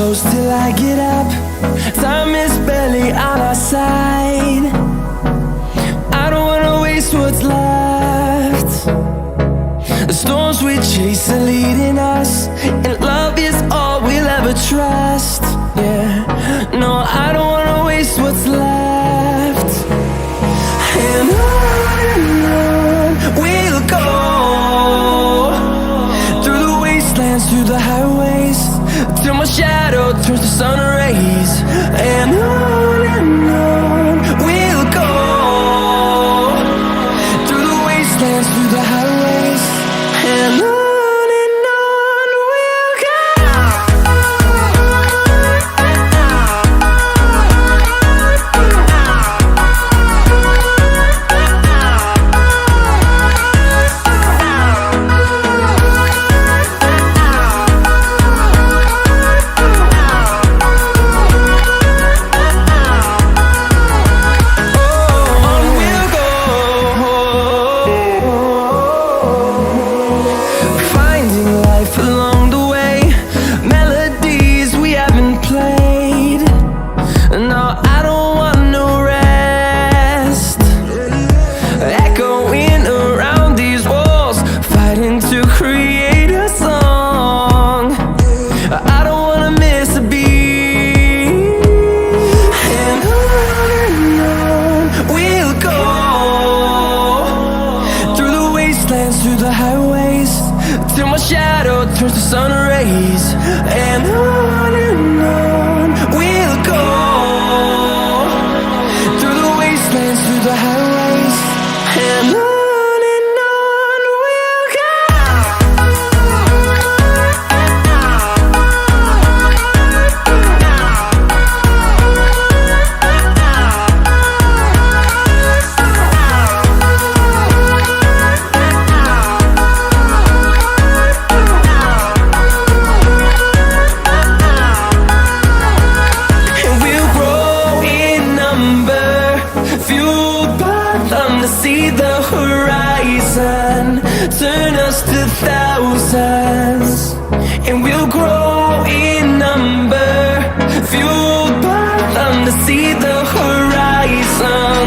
close till I get up. Time is barely on our side. I don't wanna waste what's left. The storms we chase are leading us, and love is all we'll ever trust. Yeah, no, I don't wanna waste what's left. And on we'll go, through the wastelands, through the highways, till my shadow turns to sun rays. And on we'll go, through the wastelands, through the highways, and on we'll go. Along the way, melodies we haven't played. No, I don't want no rest. Echoing around these walls, fighting to create a song. I don't wanna miss a beat. And on we'll go, through the wastelands, through the highways, till my shadow turns to sun rays. And on we'll go, through the wastelands, through the highways, and on we'll go. See the horizon, turn us to thousands, and we'll grow in number, fueled by them to see the horizon.